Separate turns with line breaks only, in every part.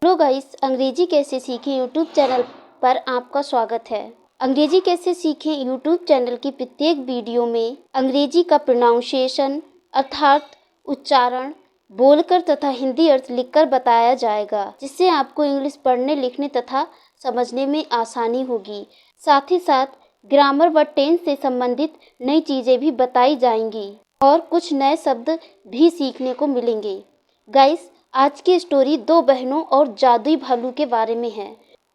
Hello guys, अंग्रेजी कैसे सीखें यूट्यूब चैनल पर आपका स्वागत है। अंग्रेजी कैसे सीखें यूट्यूब चैनल की प्रत्येक वीडियो में अंग्रेजी का प्रोनाउंसिएशन अर्थात उच्चारण बोलकर तथा हिंदी अर्थ लिखकर बताया जाएगा, जिससे आपको इंग्लिश पढ़ने लिखने तथा समझने में आसानी होगी। साथ ही साथ ग्रामर व टेंस से संबंधित नई चीज़ें भी बताई जाएंगी और कुछ नए शब्द भी सीखने को मिलेंगे। गाइस, आज की स्टोरी दो बहनों और जादुई भालू के बारे में है।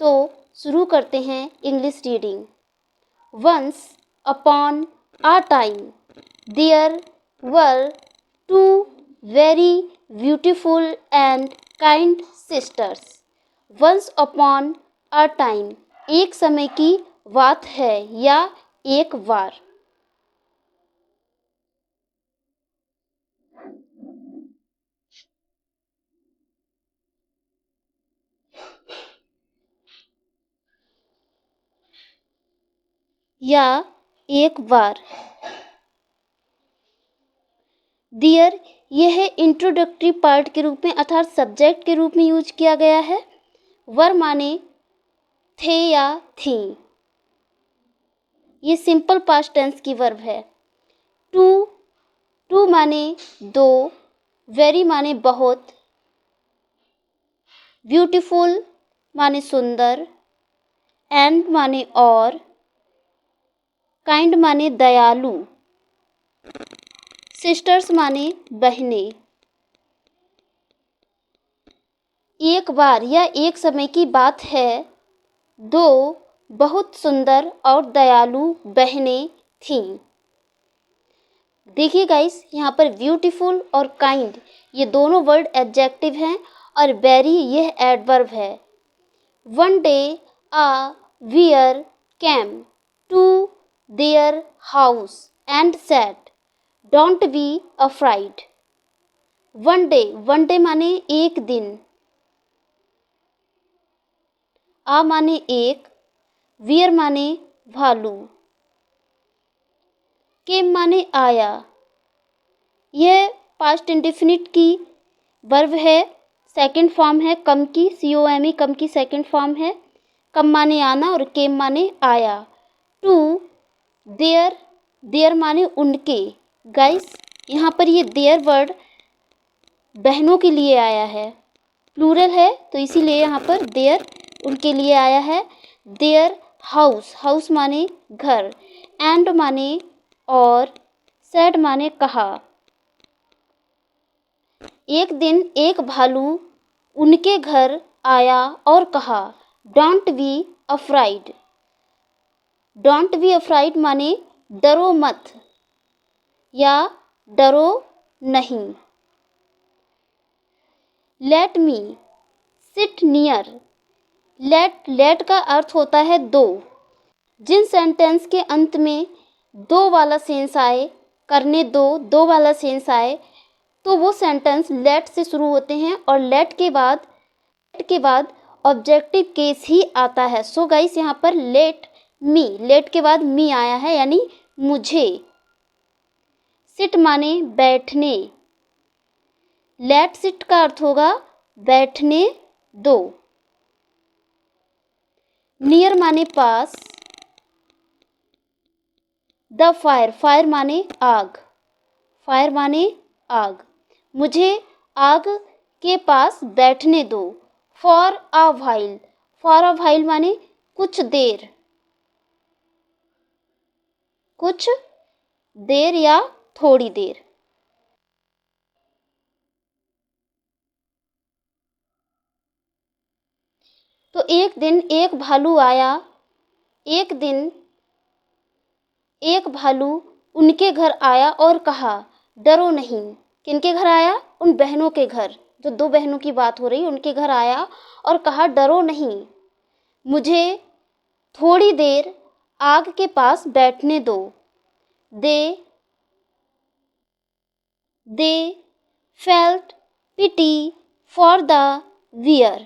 तो शुरू करते हैं English reading. Once upon a time there were two very beautiful and kind sisters. Once upon a time एक समय की बात है या एक बार। या एक बार। देयर यह इंट्रोडक्टरी पार्ट के रूप में अर्थात सब्जेक्ट के रूप में यूज किया गया है। वर माने थे या थी। ये सिंपल पास्ट टेंस की वर्ब है। टू माने दो, वेरी माने बहुत, ब्यूटीफुल माने सुंदर, एंड माने और, काइंड माने दयालु, सिस्टर्स माने बहनें। एक बार या एक समय की बात है, दो बहुत सुंदर और दयालु बहनें थीं। देखिए गाइस, यहाँ पर ब्यूटीफुल और काइंड ये दोनों वर्ड एडजेक्टिव हैं और वेरी यह एडवर्ब है। One day a bear came to their house and said don't be afraid. One day माने एक दिन, आ माने एक, वियर माने भालू, केम माने आया। यह पास्ट इंडेफिनिट की वर्ब है, सेकंड फॉर्म है कम की, COME कम की सेकंड फॉर्म है। कम माने आना और केम माने आया। टू देयर माने उनके। गाइस, यहाँ पर ये देयर वर्ड बहनों के लिए आया है, प्लूरल है तो इसीलिए यहाँ पर देयर उनके लिए आया है। देयर हाउस माने घर, एंड माने और, सेड माने कहा। एक दिन एक भालू उनके घर आया और कहा don't be afraid. Don't be afraid माने डरो मत या डरो नहीं। Let me sit near. Let का अर्थ होता है दो। जिन सेंटेंस के अंत में दो वाला सेंस आए, करने दो वाला सेंस आए, तो वो सेंटेंस लेट से शुरू होते हैं और लेट के बाद ऑब्जेक्टिव केस ही आता है। सो गाइस, यहाँ पर लेट के बाद मी आया है यानी मुझे। सिट माने बैठने। लेट सिट का अर्थ होगा बैठने दो। नियर माने पास। द फायर माने आग। मुझे आग के पास बैठने दो। फॉर अ व्हाइल माने कुछ देर या थोड़ी देर। तो एक दिन एक भालू आया। एक दिन एक भालू उनके घर आया और कहा डरो नहीं। किनके घर आया? उन बहनों के घर, जो दो बहनों की बात हो रही, उनके घर आया और कहा डरो नहीं, मुझे थोड़ी देर आग के पास बैठने दो। They felt pity for the bear.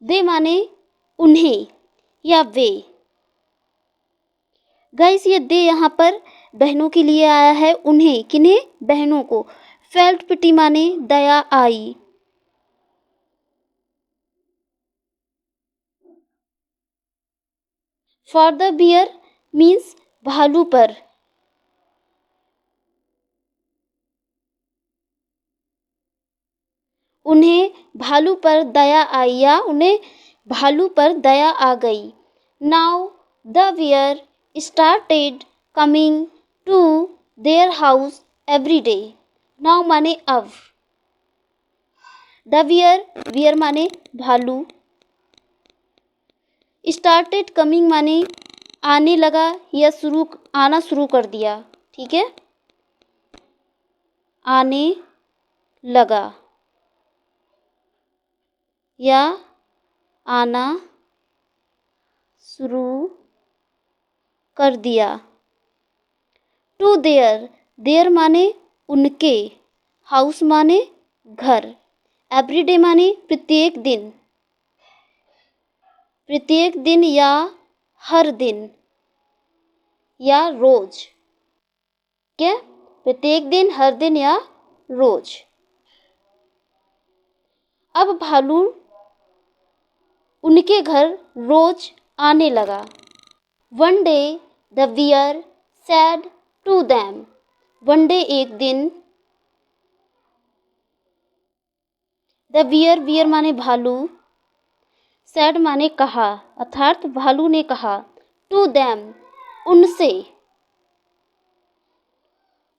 They माने उन्हें या वे। गाइस, ये दे यहाँ पर बहनों के लिए आया है, उन्हें, किन्हें? बहनों को। फेल्ट पिटी माने दया आई। फॉर द बियर मीन्स भालू पर। उन्हें भालू पर दया आई या उन्हें भालू पर दया आ गई। Now the bear started coming to their house every day. Now माने अब। द बियर माने भालू। स्टार्टेड कमिंग माने आने लगा या आना शुरू कर दिया। ठीक है, आने लगा या आना शुरू कर दिया। टू देयर माने उनके, हाउस माने घर, एवरीडे माने प्रत्येक दिन, प्रत्येक दिन या हर दिन या रोज। ठीक है, प्रत्येक दिन, हर दिन या रोज। अब भालू उनके घर रोज आने लगा। One day the bear said to them. One day एक दिन। द बियर माने भालू, सैड माने कहा, अर्थात भालू ने कहा, टू दैम उनसे,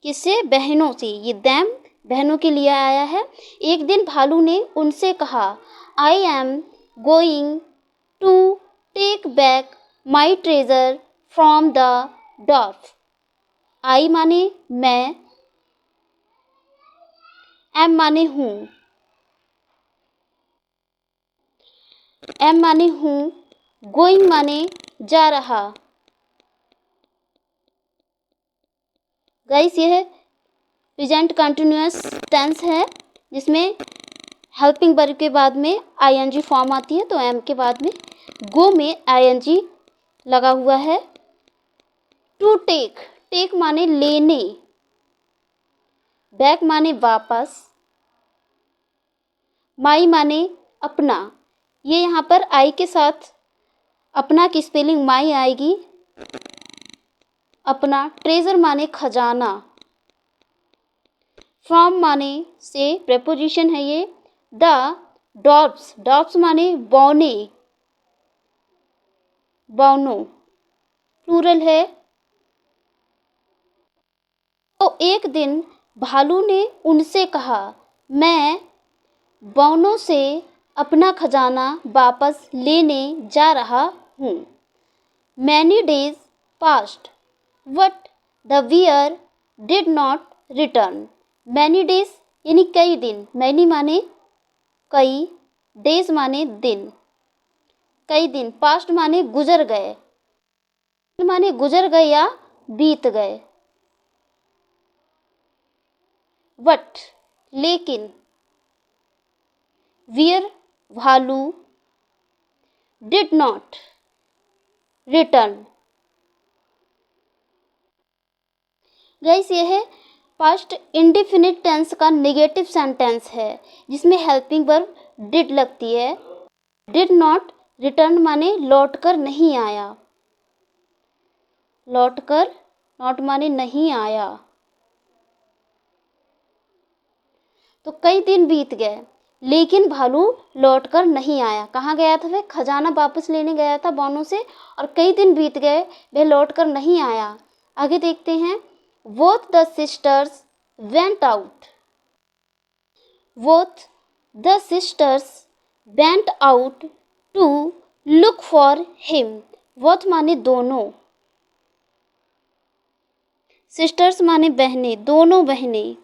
किससे, बहनों से। ये दैम बहनों के लिए आया है। एक दिन भालू ने उनसे कहा, I am going to take back my treasure from the dwarf. I माने मैं, एम माने हूँ, एम माने हूँ, गोइंग माने जा रहा। गाइस, यह प्रेजेंट कंटिन्यूअस टेंस है जिसमें हेल्पिंग वर्ब के बाद में आईएनजी फॉर्म आती है, तो एम के बाद में गो में आईएनजी लगा हुआ है। टू टेक, टेक माने लेने, बैक माने वापस, माई माने अपना। ये यहाँ पर आई के साथ अपना की स्पेलिंग माई आएगी, अपना। ट्रेजर माने खजाना। फ्रॉम माने से, प्रेपोजिशन है ये। द डॉर्फ्स, डॉर्फ्स माने बौने, बौनों, प्लूरल है। तो एक दिन भालू ने उनसे कहा, मैं बौनों से अपना खजाना वापस लेने जा रहा हूँ। Many days passed but the bear did not return. Many days यानी कई दिन, मैनी माने कई, डेज माने दिन, कई दिन। पास्ट माने गुजर गए, माने गुजर गए या बीत गए। बट लेकिन, बियर भालू, डिड नॉट रिटर्न। गाइस, यह है पास्ट इंडेफिनिट टेंस का नेगेटिव सेंटेंस है जिसमें हेल्पिंग वर्ब डिड लगती है। डिड नॉट रिटर्न माने लौट कर नहीं आया, लौट कर, नॉट माने नहीं आया। तो कई दिन बीत गए लेकिन भालू लौट कर नहीं आया। कहाँ गया था वह? खजाना वापस लेने गया था बौनों से, और कई दिन बीत गए, वह लौट कर नहीं आया। आगे देखते हैं। Both the sisters went out. Both the sisters went out to look for him. Both माने दोनों, सिस्टर्स माने बहनें, दोनों बहनें।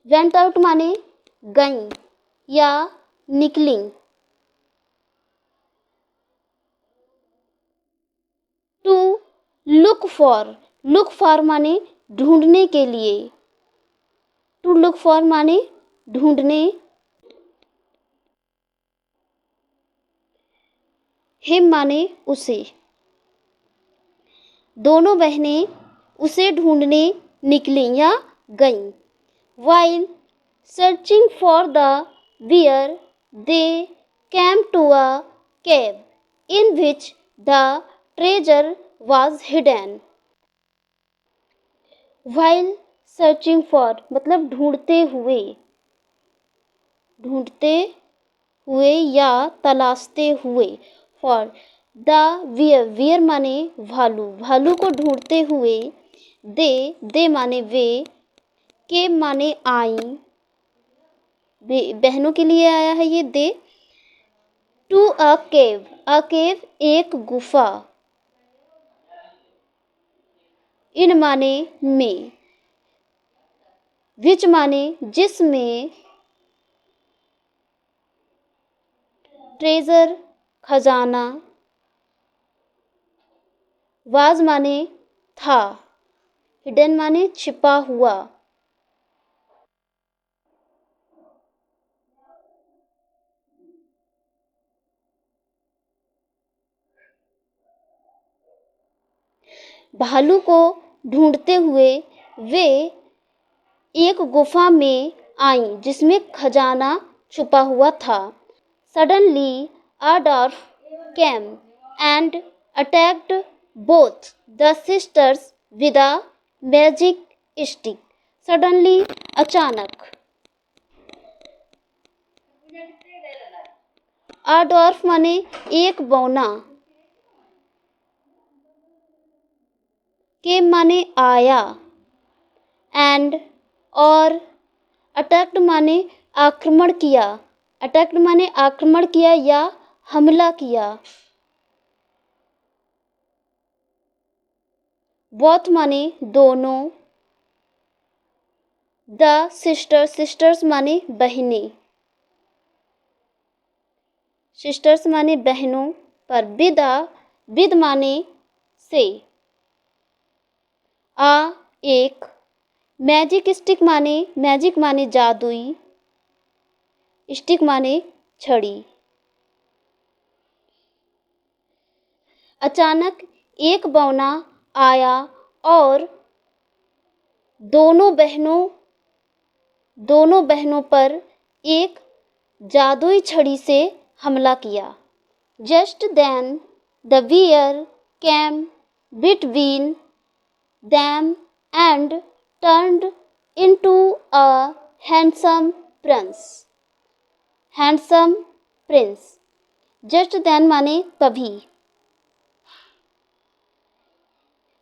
वेंट आउट माने गईं या निकली। To look for, look for माने ढूंढने के लिए। टू लुक फॉर माने ढूंढने। हिम माने उसे। दोनों बहनें उसे ढूंढने निकली या गईं। While searching for the bear, they came to a cave in which the treasure was hidden. While searching for मतलब ढूंढते हुए या तलाशते हुए. For the where माने भालू को ढूंढते हुए. दे माने वे. के माने आई, बहनों के लिए आया है ये दे. टू अ केव एक गुफा. इन माने में. विच माने जिसमें. ट्रेजर खजाना. वाज माने था. हिडन माने छिपा हुआ. भालू को ढूंढते हुए वे एक गुफा में आईं जिसमें खजाना छुपा हुआ था. Suddenly a dwarf came and attacked both the sisters with a magic stick. Suddenly अचानक. अ डॉर्फ माने एक बौना. केम माने आया. एंड और. अटैक्ड माने आक्रमण किया. अटैक्ड माने आक्रमण किया या हमला किया. बोथ माने दोनों. द सिस्टर्स माने बहनें. सिस्टर्स माने बहनों. पर विद माने से. एक. मैजिक माने जादुई. स्टिक माने छड़ी. अचानक एक बौना आया और दोनों बहनों पर एक जादुई छड़ी से हमला किया. Just then the bear came between them and turned into a handsome prince. Just then माने तभी.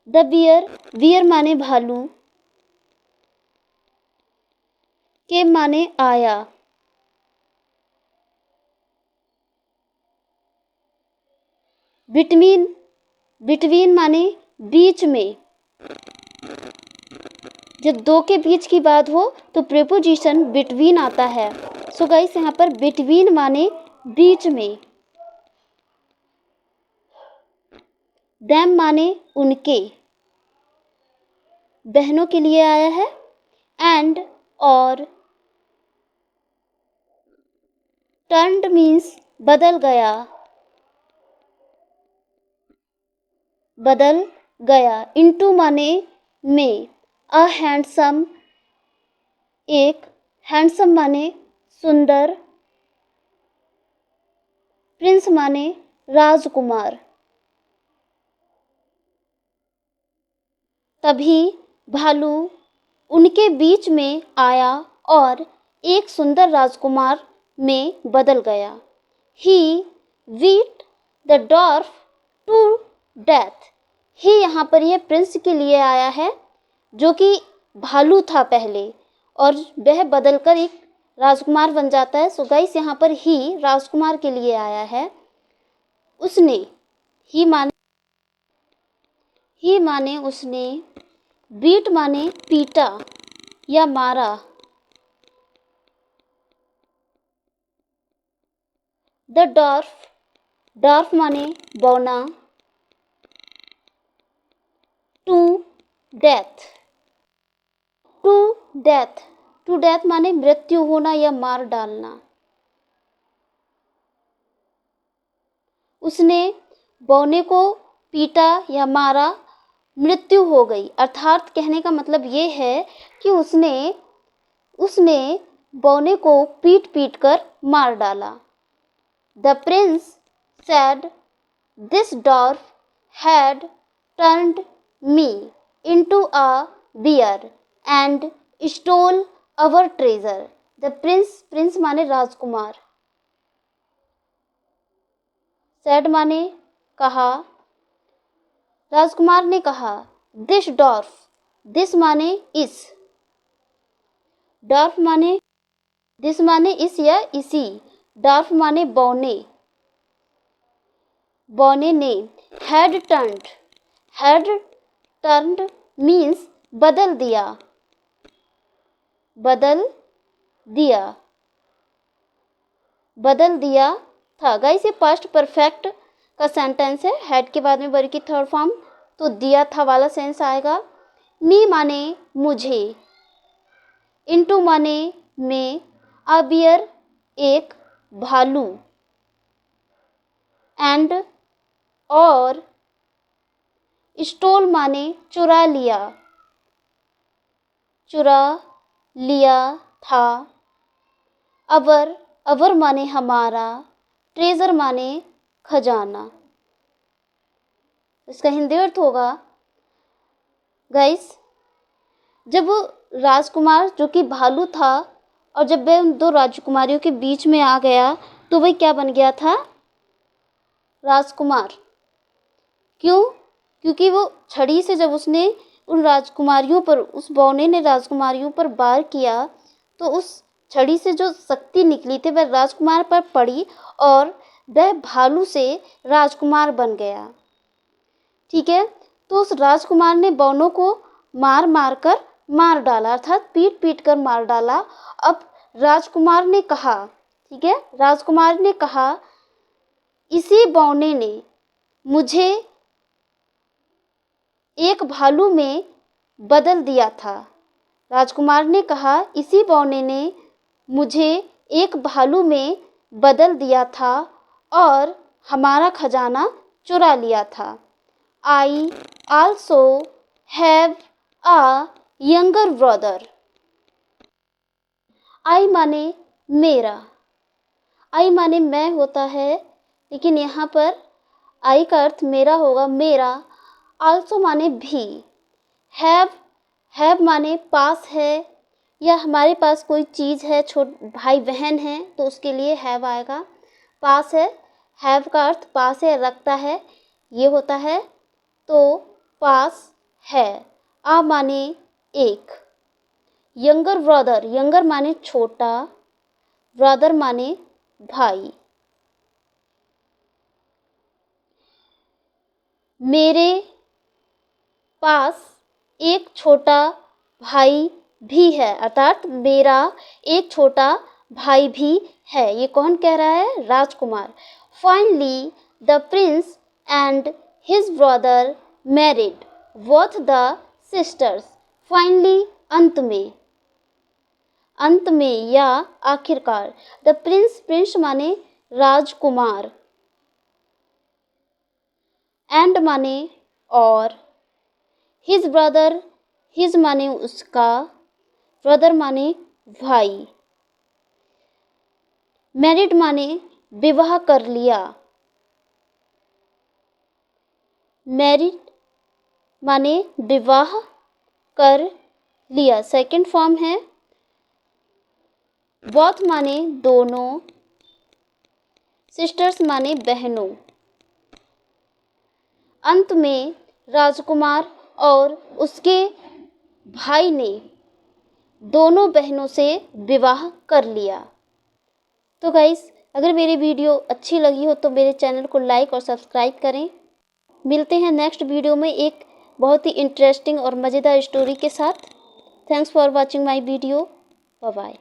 The bear माने भालू. came माने आया. between माने बीच में. जब दो के बीच की बात हो तो प्रीपोजिशन बिटवीन आता है. सो गाइस यहाँ पर बिटवीन माने बीच में. देम माने उनके. बहनों के लिए आया है. एंड और. टर्न्ड मीन्स बदल गया. इनटू माने में. अ हैंडसम एक. हैंडसम माने सुंदर. प्रिंस माने राजकुमार. तभी भालू उनके बीच में आया और एक सुंदर राजकुमार में बदल गया. He beat the dwarf to death. He यहाँ पर यह प्रिंस के लिए आया है जो कि भालू था पहले और वह बदलकर एक राजकुमार बन जाता है. सो गाइस यहाँ पर ही राजकुमार के लिए आया है. उसने. ही माने उसने. बीट माने पीटा या मारा. द डॉर्फ माने बौना. टू डेथ माने मृत्यु होना या मार डालना. उसने बौने को पीटा या मारा. मृत्यु हो गई. अर्थात कहने का मतलब ये है कि उसने बौने को पीट कर मार डाला. The Prince said this dwarf had turned me into a bear and stole our treasure. The prince माने राजकुमार, said माने कहा, राजकुमार ने कहा, this dwarf, this माने इस, dwarf माने दिस माने इस या इसी, dwarf माने बौने, बौने ने, had turned means बदल दिया, बदल दिया था। गाइस ये पास्ट परफेक्ट का सेंटेंस है, हैड के बाद में वर्ब की थर्ड फॉर्म, तो दिया था वाला सेंस आएगा। मी माने मुझे, इनटू माने में, अबियर एक भालू, एंड और स्टोल माने चुरा लिया था। अवर माने हमारा, ट्रेजर माने खजाना। इसका हिंदी अर्थ होगा गाइस, जब राजकुमार जो कि भालू था और जब वह उन दो राजकुमारियों के बीच में आ गया तो वह क्या बन गया था, राजकुमार। क्यों? क्योंकि वो छड़ी से जब उसने उन राजकुमारियों पर, उस बौने ने राजकुमारियों पर वार किया तो उस छड़ी से जो शक्ति निकली थी वह राजकुमार पर पड़ी और वह भालू से राजकुमार बन गया। ठीक है, तो उस राजकुमार ने बौनों को मार डाला, अर्थात पीट कर मार डाला। अब राजकुमार ने कहा, ठीक है, राजकुमार ने कहा इसी बौने ने मुझे एक भालू में बदल दिया था। राजकुमार ने कहा इसी बौने ने मुझे एक भालू में बदल दिया था और हमारा खजाना चुरा लिया था। I also have a younger brother. I माने मेरा, I माने मैं होता है, लेकिन यहाँ पर I का अर्थ मेरा होगा, मेरा। also माने भी, have माने पास है या हमारे पास कोई चीज़ है, भाई बहन है तो उसके लिए have आएगा। पास है, have का अर्थ पास है, रखता है, ये होता है, तो पास है। आ माने एक। यंगर ब्रदर, यंगर माने छोटा, ब्रदर माने भाई। मेरे पास एक छोटा भाई भी है, अर्थात मेरा एक छोटा भाई भी है। ये कौन कह रहा है? राजकुमार। Finally the prince and his brother married both the sisters. Finally अंत में या आखिरकार। द प्रिंस माने राजकुमार, एंड माने और, हिज ब्रदर, हिज माने उसका, ब्रदर माने भाई, मैरिड माने विवाह कर लिया, मैरिड माने विवाह कर लिया, सेकंड फॉर्म है। बोथ माने दोनों, सिस्टर्स माने बहनों। अंत में राजकुमार और उसके भाई ने दोनों बहनों से विवाह कर लिया। तो गाइस, अगर मेरी वीडियो अच्छी लगी हो तो मेरे चैनल को लाइक और सब्सक्राइब करें। मिलते हैं नेक्स्ट वीडियो में एक बहुत ही इंटरेस्टिंग और मज़ेदार स्टोरी के साथ। Thanks for watching my video. Bye bye.